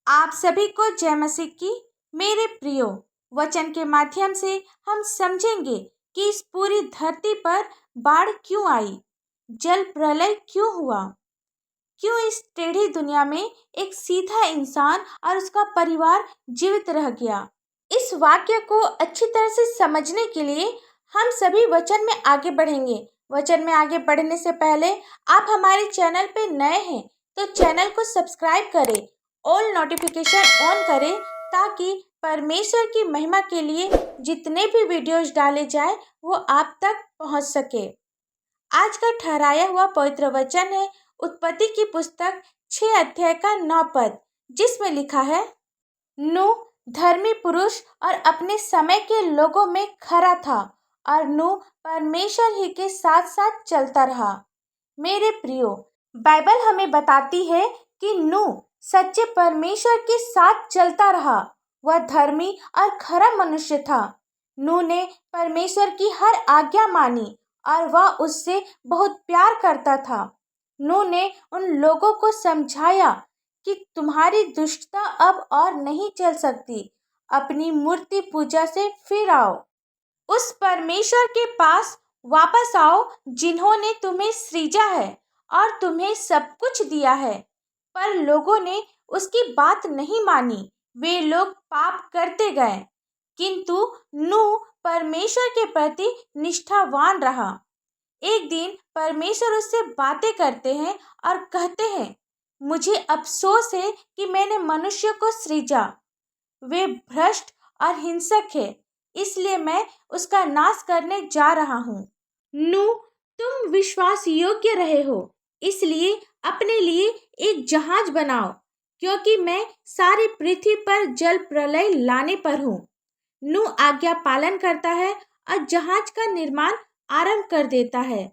आप सभी को जय मसीह की। मेरे प्रियो, वचन के माध्यम से हम समझेंगे कि इस पूरी धरती पर बाढ़ क्यों आई, जल प्रलय क्यों हुआ, क्यों इस टेढ़ी दुनिया में एक सीधा इंसान और उसका परिवार जीवित रह गया। इस वाक्य को अच्छी तरह से समझने के लिए हम सभी वचन में आगे बढ़ेंगे। वचन में आगे बढ़ने से पहले आप हमारे चैनल पे नए हैं तो चैनल को सब्सक्राइब करें, ऑल नोटिफिकेशन ऑन करें ताकि परमेश्वर की महिमा के लिए जितने भी वीडियोस डाले जाए वो आप तक पहुंच सके। आज का ठहराया हुआ पवित्र वचन है उत्पत्ति की पुस्तक 6 अध्याय का 9 पद, जिसमें लिखा है, नूह धर्मी पुरुष और अपने समय के लोगों में खरा था और नूह परमेश्वर ही के साथ साथ चलता रहा। मेरे प्रियो, बाइबल हमें बताती है कि नूह सच्चे परमेश्वर के साथ चलता रहा। वह धर्मी और खरा मनुष्य था। नूह ने परमेश्वर की हर आज्ञा मानी और वह उससे बहुत प्यार करता था। नूह ने उन लोगों को समझाया कि तुम्हारी दुष्टता अब और नहीं चल सकती, अपनी मूर्ति पूजा से फिर आओ, उस परमेश्वर के पास वापस आओ जिन्होंने तुम्हें सृजा है और तुम्हें सब कुछ दिया है। पर लोगों ने उसकी बात नहीं मानी, वे लोग पाप करते गए, किंतु नूह परमेश्वर के प्रति निष्ठावान रहा। एक दिन परमेश्वर उससे बातें करते हैं और कहते हैं, मुझे अफसोस है कि मैंने मनुष्य को सृजा, वे भ्रष्ट और हिंसक है, इसलिए मैं उसका नाश करने जा रहा हूँ। नूह, तुम विश्वास योग्य रहे हो, इसलिए अपने लिए एक जहाज बनाओ, क्योंकि मैं सारी पृथ्वी पर जल प्रलय लाने पर हूँ। नूह आज्ञा पालन करता है और जहाज का निर्माण आरंभ कर देता है।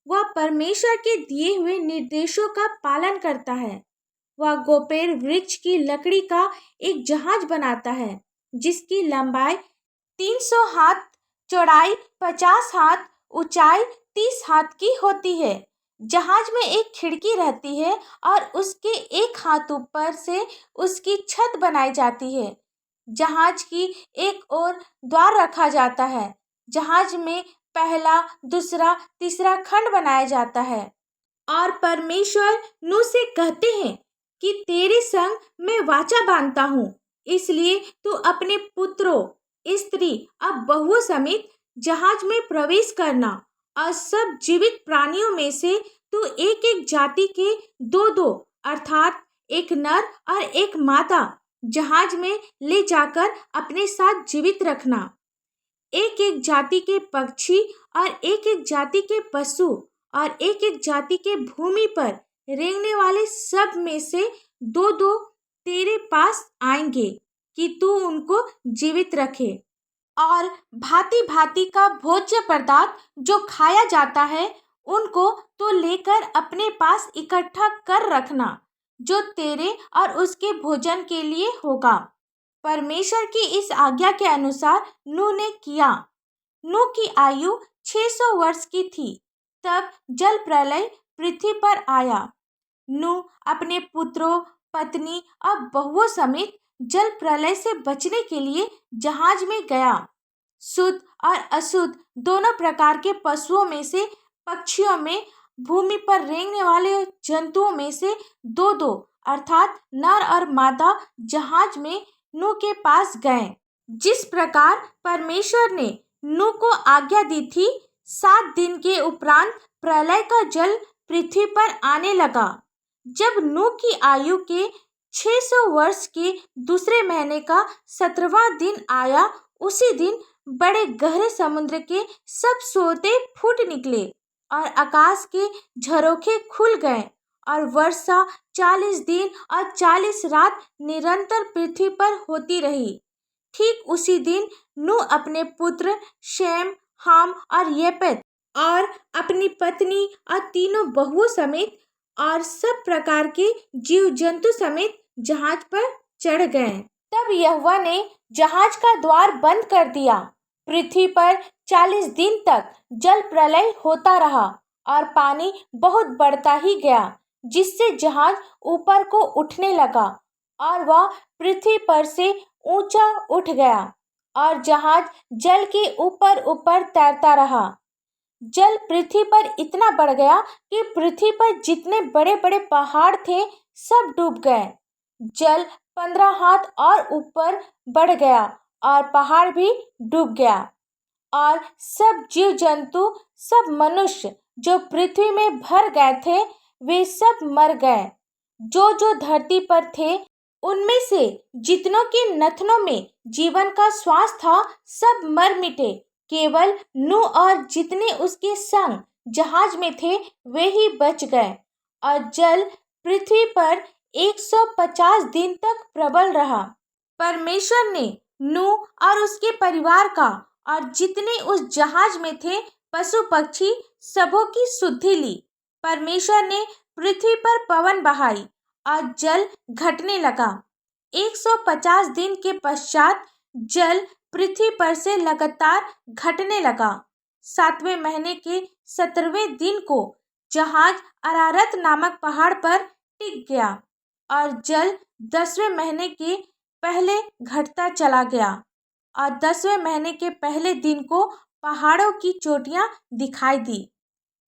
वह परमेश्वर के दिए हुए निर्देशों का पालन करता है। वह गोपेर वृक्ष की लकड़ी का एक जहाज बनाता है, जिसकी लंबाई 300 हाथ, चौड़ाई 50 हाथ, ऊंचाई 30 हाथ की होती है। जहाज में एक खिड़की रहती है और उसके एक हाथ ऊपर से उसकी छत बनाई जाती है। जहाज की एक ओर द्वार रखा जाता है। जहाज में पहला, दूसरा, तीसरा खंड बनाया जाता है और परमेश्वर नूह से कहते हैं कि तेरे संग मैं वाचा बांधता हूँ, इसलिए तू अपने पुत्रों, स्त्री और बहुओं समेत जहाज में प्रवेश करना और सब जीवित प्राणियों में से तू एक एक जाति के दो दो अर्थात एक नर और एक मादा जहाज में ले जाकर अपने साथ जीवित रखना। एक एक जाति के पक्षी और एक एक जाति के पशु और एक एक जाति के भूमि पर रेंगने वाले सब में से दो दो तेरे पास आएंगे कि तू उनको जीवित रखे। और भांति भांति का भोज्य पदार्थ जो खाया जाता है उनको तो लेकर अपने पास इकट्ठा कर रखना, जो तेरे और उसके भोजन के लिए होगा। परमेश्वर की इस आज्ञा के अनुसार नूह ने किया। नूह की आयु 600 वर्ष की थी तब जल प्रलय पृथ्वी पर आया। नूह अपने पुत्रों, पत्नी और बहुओं समेत जल प्रलय से बचने के लिए जहाज में गया। शुद्ध और अशुद्ध दोनों प्रकार के पशुओं में से, पक्षियों में, भूमि पर रेंगने वाले जंतुओं में से दो दो अर्थात नर और मादा जहाज में नूह के पास गए। जिस प्रकार परमेश्वर ने नूह को आज्ञा दी थी, 7 दिन के उपरांत प्रलय का जल पृथ्वी पर आने लगा। जब नूह की आयु के 600 वर्ष के दूसरे महीने का 17वां दिन आया, उसी दिन बड़े गहरे समुद्र के सब सोते फूट निकले और आकाश के झरोखे खुल गए और वर्षा 40 दिन और 40 रात निरंतर पृथ्वी पर होती रही। ठीक उसी दिन नूह अपने पुत्र शेम, हाम और येपेत और अपनी पत्नी और तीनों बहुओं समेत और सब प्रकार के जीव जंतु समेत जहाज पर चढ़ गए। तब यहोवा ने जहाज का द्वार बंद कर दिया। पृथ्वी पर 40 दिन तक जल प्रलय होता रहा और पानी बहुत बढ़ता ही गया, जिससे जहाज ऊपर को उठने लगा और वह पृथ्वी पर से ऊंचा उठ गया और जहाज जल के ऊपर ऊपर तैरता रहा। जल पृथ्वी पर इतना बढ़ गया कि पृथ्वी पर जितने बड़े बड़े पहाड़ थे सब डूब गए। जल 15 हाथ और ऊपर बढ़ गया और पहाड़ भी डूब गया और सब जीव जंतु, सब मनुष्य जो पृथ्वी में भर गए थे वे सब मर गए। जो जो धरती पर थे उनमें से जितनों के नथनों में जीवन का श्वास था सब मर मिटे। केवल नूह और जितने उसके संग जहाज में थे वे ही बच गए। और जल पृथ्वी पर 150 दिन तक प्रबल रहा। परमेश्वर ने नूह और उसके परिवार का और जितने उस जहाज में थे पशु पक्षी सबों की सुधि ली। परमेश्वर ने पृथ्वी पर पवन बहाई और जल घटने लगा। 150 दिन के पश्चात जल पृथ्वी पर से लगातार घटने लगा। 7वें महीने के 17वें दिन को जहाज अरारत नामक पहाड़ पर टिक गया और जल 10वें महीने के पहले घटता चला गया और 10वें महीने के पहले दिन को पहाड़ों की चोटियां दिखाई दी।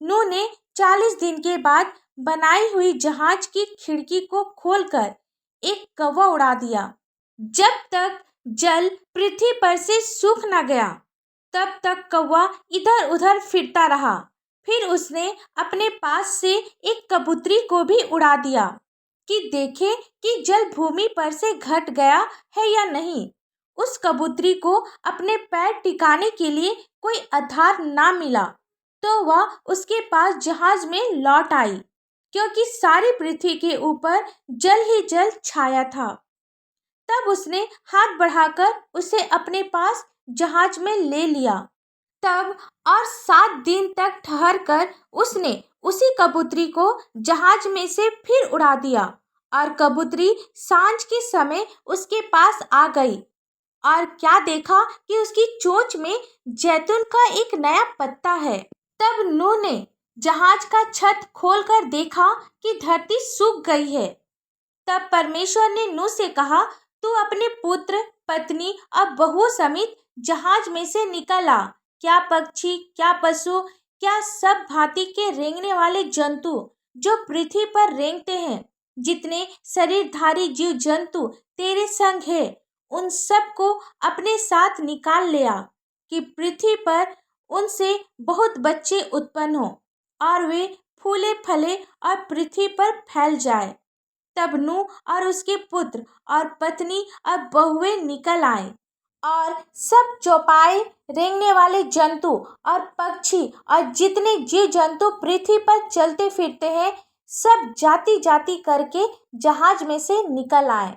नूह ने 40 दिन के बाद बनाई हुई जहाज की खिड़की को खोलकर एक कौवा उड़ा दिया। जब तक जल पृथ्वी पर से सूख न गया तब तक कौवा इधर उधर फिरता रहा। फिर उसने अपने पास से एक कबूतरी को भी उड़ा दिया कि देखे कि जल भूमि पर से घट गया है या नहीं। उस कबूतरी को अपने पैर टिकाने के लिए कोई आधार ना मिला तो वह उसके पास जहाज में लौट आई, क्योंकि सारी पृथ्वी के ऊपर जल ही जल छाया था। तब उसने हाथ बढ़ाकर उसे अपने पास जहाज में ले लिया। तब और 7 दिन तक ठहर कर उसने उसी कबूतरी को जहाज में से फिर उड़ा दिया और कबूतरी सांझ के समय उसके पास आ गई और क्या देखा कि उसकी चोंच में जैतून का एक नया पत्ता है। तब नूह ने जहाज का छत खोलकर देखा कि धरती सूख गई है। तब परमेश्वर ने नूह से कहा, तू अपने पुत्र, पत्नी और बहू समेत जहाज में से निकल आ। क्या पक्षी, क्या पशु, क्या सब भांति के रेंगने वाले जंतु जो पृथ्वी पर रेंगते हैं, जितने शरीरधारी जीव जंतु तेरे संग है, उन सब को अपने साथ निकाल ले आ, कि पृथ्वी पर उनसे बहुत बच्चे उत्पन्न हो और वे फूले फले और पृथ्वी पर फैल जाए। तब नूह और उसके पुत्र और पत्नी और बहुएं निकल आए और सब चौपाए रेंगने वाले जंतु और पक्षी और जितने जीव जंतु पृथ्वी पर चलते फिरते हैं सब जाति जाति करके जहाज में से निकल आए।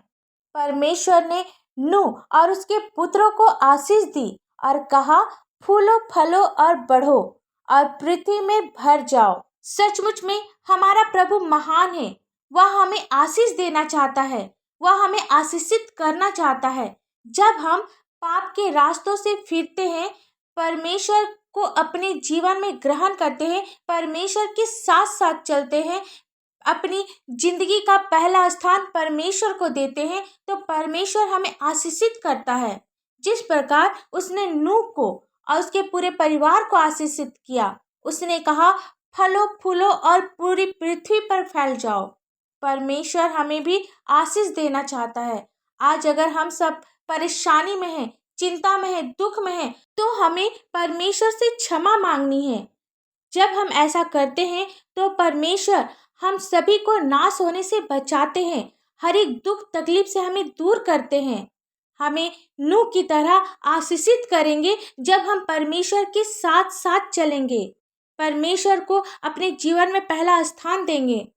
परमेश्वर ने नूह और उसके पुत्रों को आशीष दी और कहा, फूलो फलो और बढ़ो और पृथ्वी में भर जाओ। सचमुच में हमारा प्रभु महान है। वह हमें आशीष देना चाहता है, वह हमें आशीषित करना चाहता है। जब हम पाप के रास्तों से फिरते हैं, परमेश्वर को अपने जीवन में ग्रहण करते हैं, परमेश्वर के साथ साथ चलते हैं, अपनी जिंदगी का पहला स्थान परमेश्वर को देते हैं, तो परमेश्वर हमें आशीषित करता है। जिस प्रकार उसने नूह को और उसके पूरे परिवार को आशीषित किया, उसने कहा, फलो फूलो और पूरी पृथ्वी पर फैल जाओ। परमेश्वर हमें भी आशीष देना चाहता है। आज अगर हम सब परेशानी में हैं, चिंता में हैं, दुख में हैं, तो हमें परमेश्वर से क्षमा मांगनी है। जब हम ऐसा करते हैं तो परमेश्वर हम सभी को नाश होने से बचाते हैं, हर एक दुख तकलीफ से हमें दूर करते हैं। हमें नूह की तरह आशीषित करेंगे जब हम परमेश्वर के साथ साथ चलेंगे, परमेश्वर को अपने जीवन में पहला स्थान देंगे।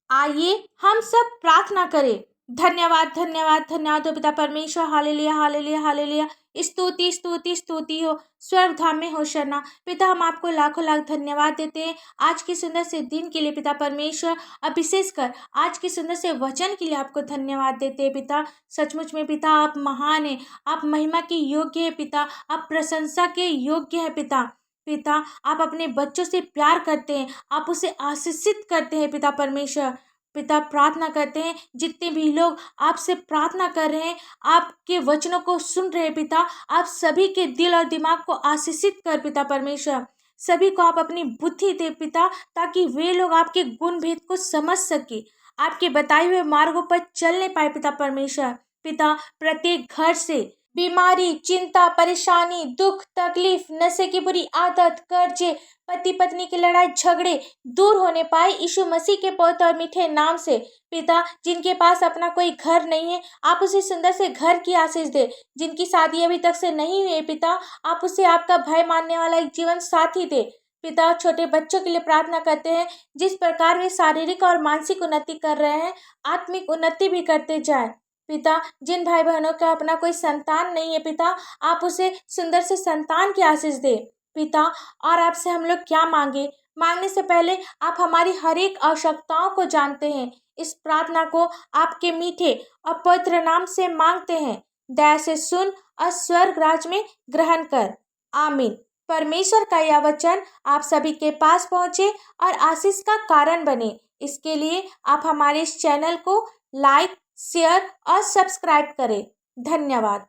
आइए हम सब प्रार्थना करें। धन्यवाद धन्यवाद धन्यवाद हो पिता परमेश्वर। Hallelujah hallelujah hallelujah. स्तुति स्तुति स्तुति हो स्वर्ग धाम में होशन्ना। पिता हम आपको लाखों लाख धन्यवाद देते हैं आज के सुंदर से दिन के लिए पिता परमेश्वर, और विशेषकर आज के सुंदर से वचन के लिए आपको धन्यवाद देते हैं पिता। सचमुच में पिता आप महान हैं, आप महिमा के योग्य है पिता, आप प्रशंसा के योग्य है पिता। पिता आप अपने बच्चों से प्यार करते हैं, आप उसे आशीषित करते हैं पिता परमेश्वर। पिता प्रार्थना करते हैं, जितने भी लोग आपसे प्रार्थना कर रहे हैं, आपके वचनों को सुन रहे हैं पिता, आप सभी के दिल और दिमाग को आशीषित कर पिता परमेश्वर। सभी को आप अपनी बुद्धि दे पिता, ताकि वे लोग आपके गुण भेद को समझ सके, आपके बताए हुए मार्गों पर चलने पाए पिता परमेश्वर। पिता, प्रत्येक घर से बीमारी, चिंता, परेशानी, दुख, तकलीफ, नशे की बुरी आदत, कर्जे, पति पत्नी की लड़ाई झगड़े दूर होने पाए यीशु मसीह के पवित्र और मीठे नाम से। पिता, जिनके पास अपना कोई घर नहीं है, आप उसे सुंदर से घर की आशीष दे। जिनकी शादी अभी तक से नहीं हुई है पिता, आप उसे आपका भय मानने वाला एक जीवन साथी दे। पिता, छोटे बच्चों के लिए प्रार्थना करते हैं, जिस प्रकार वे शारीरिक और मानसिक उन्नति कर रहे हैं, आत्मिक उन्नति भी करते जाए। पिता, जिन भाई बहनों का अपना कोई संतान नहीं है पिता, आप उसे सुंदर से संतान की आशीष दे पिता। और आपसे हम लोग क्या मांगे, मांगने से पहले आप हमारी हर एक आवश्यकताओं को जानते हैं। इस प्रार्थना को आपके मीठे और पवित्र नाम से मांगते हैं। दया से सुन और स्वर्ग राज में ग्रहण कर। आमीन। परमेश्वर का यह वचन आप सभी के पास पहुंचे और आशीष का कारण बने, इसके लिए आप हमारे इस चैनल को लाइक, शेयर और सब्सक्राइब करें। धन्यवाद।